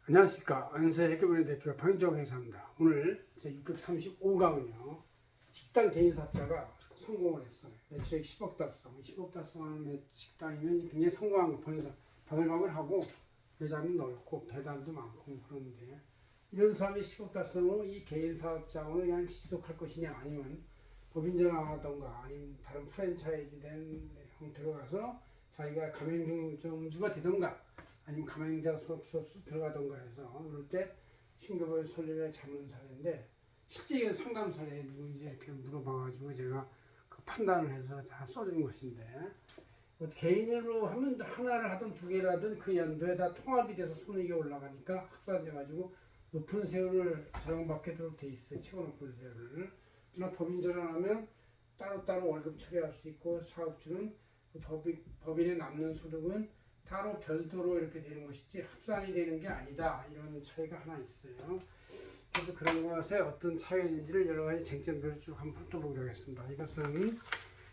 안녕하십니까. 안세해결문의 대표 박윤정 회사입니다. 오늘 제 635강은요. 식당 개인사업자가 성공을 했어요. 매출액 10억 달성. 10억 달성하는 식당이면 굉장히 성공한 거 보면서 바글바글 하고 매장도 넓고 배달도 많고 그런데 이런 사람이 10억 달성으로 이 개인사업장으로 그냥 지속할 것이냐 아니면 법인전환하던가 아니면 다른 프랜차이즈 된 형태로 가서 자기가 가맹점주가 되던가 아니면 가맹자 수업소 들어가던가 해서 그럴 때 신규별 설립의 자문사례인데 실제 이건 상담사례 누군지 이렇게 물어봐가지고 제가 그 판단을 해서 다 써준 것인데 뭐 개인으로 하면 하나를 하든 두 개를 하든 그 연도에 다 통합이 돼서 손익이 올라가니까 합산돼가지고 높은 세율을 저렴받게도록 돼 있어요. 최고 높은 세율을. 그러나 법인 전환하면 따로따로 월급 처리할 수 있고 사업주는 그 법인에 남는 소득은 따로 별도로 이렇게 되는 것이지 합산이 되는 게 아니다. 이런 차이가 하나 있어요. 그래서 그런 것에 어떤 차이가 있는지를 여러 가지 쟁점들을 쭉 한번 훑어보기로 하겠습니다. 이것은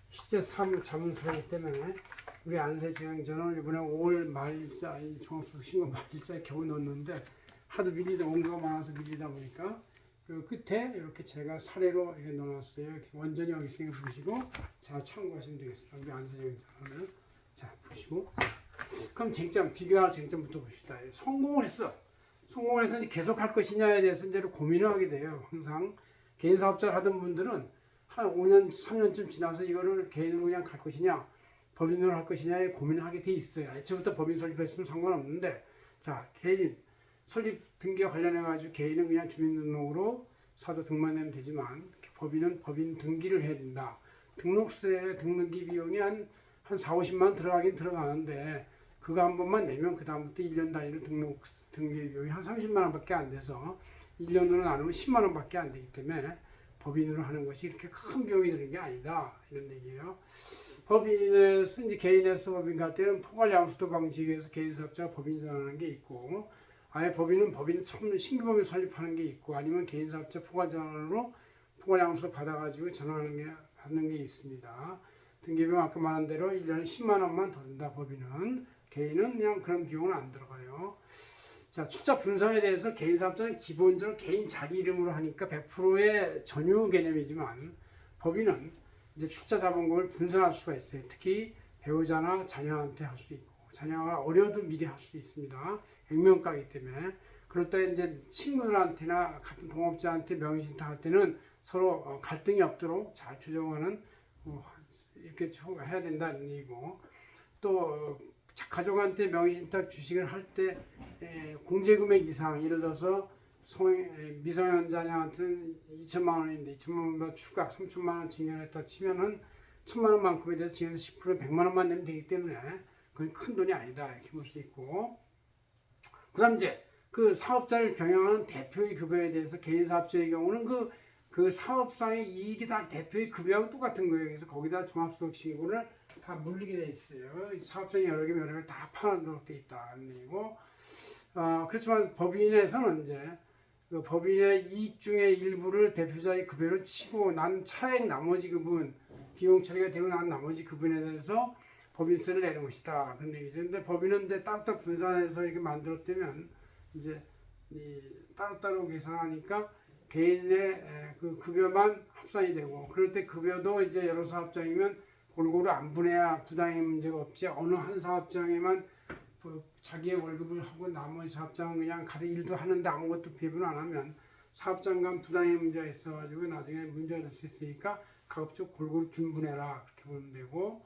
실제 자문사이기 때문에 우리 안세지향전을 이번에 5월 말일자 이 종합소득신고 말일자에 겨우 넣었는데 하도 미리다 원고가 많아서 미리다 보니까 그 끝에 이렇게 제가 사례로 이렇게 넣어놨어요. 원전이 여기 있으니까 보시고 잘 참고하시면 되겠습니다. 우리 안세지향전을 자 보시고 그럼 비교할 쟁점부터 봅시다. 성공을 했어. 성공을 해서 이제 계속 할 것이냐에 대해서 이제 고민을 하게 돼요. 항상 개인 사업자를 하던 분들은 한 5년, 3년쯤 지나서 이거를 개인으로 그냥 갈 것이냐, 법인으로 할 것이냐에 고민을 하게 돼 있어요. 애초부터 법인 설립했으면 상관없는데, 자, 개인 설립 등기와 관련해가지고 개인은 그냥 주민등록으로 사도 등만 내면 되지만, 법인은 법인 등기를 해야 된다. 등록세, 등록기 비용이 한 4, 50만 원 들어가긴 들어가는데, 그거 한 번만 내면 그 다음부터 1년 단위로 등기 비용이 한 30만 원밖에 안 돼서 1년으로 나누면 10만 원밖에 안 되기 때문에 법인으로 하는 것이 이렇게 큰 비용이 드는 게 아니다. 이런 얘기예요. 법인에서 이제 개인에서 법인 갈 때는 포괄 양수도 방식에서 개인사업자가 법인 전환하는 게 있고 아예 법인은 신규 법인 설립하는 게 있고 아니면 개인사업자 포괄 전환으로 포괄 양수 받아가지고 받는 게 있습니다. 등기비용 아까 말한 대로 1년에 10만 원만 더 든다. 법인은. 개인은 그냥 그런 비용은 안 들어가요. 자, 출자 분산에 대해서 개인 사업자는 기본적으로 개인 자기 이름으로 하니까 100%의 전유 개념이지만 법인은 이제 출자 자본금을 분산할 수가 있어요. 특히 배우자나 자녀한테 할 수 있고 자녀가 어려도 미리 할 수 있습니다. 액면가이기 때문에 그럴 때 이제 친구들한테나 같은 동업자한테 명의신탁 할 때는 서로 갈등이 없도록 잘 조정하는 이렇게 해야 된다는 얘기고 또 가족한테 명의신탁 주식을 할 때 공제금액 이상 예를 들어서 미성년자녀한테는 2천만 원인데 2천만 원보다 추가 3천만 원 증여했다 치면은 1천만 원만큼에 대해서 증여해서 10% 100만 원만 내면 되기 때문에 그건 큰 돈이 아니다 이렇게 볼 수 있고 그 다음 이제 그 사업자를 경영하는 대표의 급여에 대해서 개인 사업자의 경우는 그 사업상의 이익이 다 대표의 급여하고 똑같은 거예요. 그래서 거기다 종합소득신고를 다 물리게 돼 있어요. 사업장이 여러 개를 다 파악하도록 돼 있다는 얘기고, 그렇지만 법인에서는 이제 그 법인의 이익 중의 일부를 대표자의 급여로 치고 난 차액 나머지 부분, 비용 처리가 되고 난 나머지 부분에 대해서 법인세를 내는 것이다. 그런 얘기죠. 근데 법인은 이제 따로따로 분산해서 이렇게 만들었다면 이제 따로따로 계산하니까 개인의 그 급여만 합산이 되고 그럴 때 급여도 이제 여러 사업장이면 골고루 안 분해야 부당의 문제가 없지 어느 한 사업장에만 자기의 월급을 하고 나머지 사업장은 그냥 가서 일도 하는데 아무것도 배분 안 하면 사업장 간 부당의 문제가 있어가지고 나중에 문제가 될 수 있으니까 가급적 골고루 균분해라 그렇게 보면 되고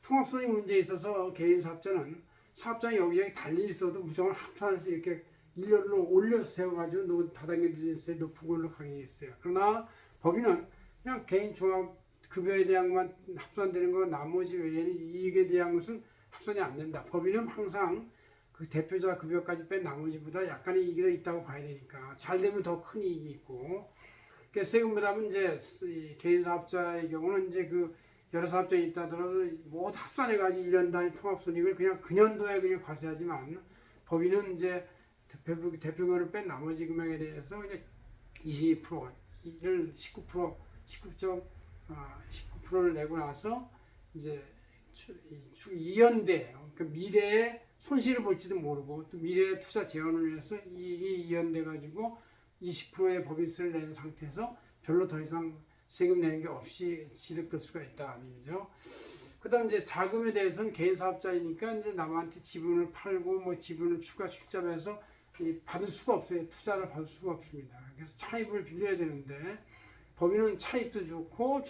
통합성의 문제에 있어서 개인 사업자는 사업장이 여기저기 달리 있어도 무조건 합산해서 이렇게 일렬로 올려서 세워가지고 다단계 비즈니스에 높은 걸로 가게 있어요. 그러나 법인은 그냥 개인 종합 급여에 대한 것만 합산되는 거 나머지 외에는 이익에 대한 것은 합산이 안 된다. 법인은 항상 그 대표자 급여까지 뺀 나머지보다 약간의 이익이 있다고 봐야 되니까 잘 되면 더 큰 이익이 있고 그래서 세금 부담은 이제 개인 사업자의 경우는 이제 그 여러 사업장이 있다 하더라도 모두 합산해가지고 1년 단위 통합손익을 그냥 그 년도에 그냥 과세하지만 법인은 이제 대표금을 뺀 나머지 금액에 대해서 그냥 20%를 19%를 내고 나서 이제 2연대 그러니까 미래의 손실을 볼지도 모르고 또 미래 투자 재원을 위해서 이익이 이연돼 가지고 20%의 법인세를 낸 상태에서 별로 더 이상 세금 내는 게 없이 취득될 수가 있다 아니죠. 그다음 이제 자금에 대해서는 개인 사업자이니까 이제 남한테 지분을 팔고 뭐 지분을 추가 출자해서 받을 수가 없어요. 투자를 받을 수가 없습니다. 그래서 차입을 빌려야 되는데 법인은 차입도 좋고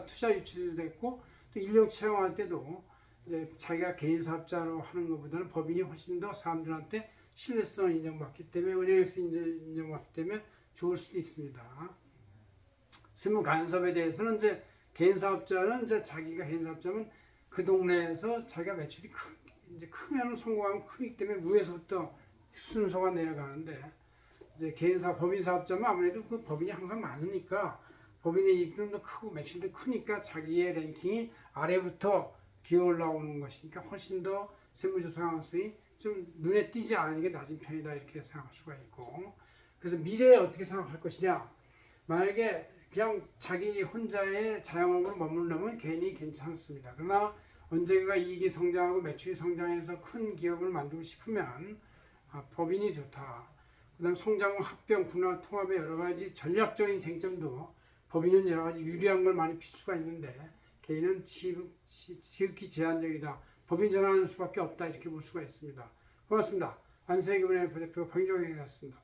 투자 유치도 됐고 또 인력 채용할 때도 이제 자기가 개인 사업자로 하는 것보다는 법인이 훨씬 더 사람들한테 신뢰성을 인정받기 때문에 은행에서 인정받기 때문에 좋을 수도 있습니다. 세무 간섭에 대해서는 이제 개인 사업자는 이제 자기가 개인 사업자면 그 동네에서 자기가 매출이 이제 크면 성공하면 크기 때문에 위에서부터 순서가 내려가는데 이제 법인 사업자면 아무래도 그 법인이 항상 많으니까 법인의 이익도 크고 매출도 크니까 자기의 랭킹이 아래부터 기어 올라오는 것이니까 훨씬 더 세무조사 가능성이 좀 눈에 띄지 않은 게 낮은 편이다 이렇게 생각할 수가 있고 그래서 미래에 어떻게 생각할 것이냐 만약에 그냥 자기 혼자의 자영업으로 머물려면 괜히 괜찮습니다. 그러나 언젠가 이익이 성장하고 매출이 성장해서 큰 기업을 만들고 싶으면 법인이 좋다. 그 다음 성장, 합병, 분할, 통합의 여러 가지 전략적인 쟁점도 법인은 여러 가지 유리한 걸 많이 필 수가 있는데 개인은 지극히 제한적이다. 법인 전환하는 수밖에 없다. 이렇게 볼 수가 있습니다. 고맙습니다. 안세기금의 부대표 박인종이었습니다.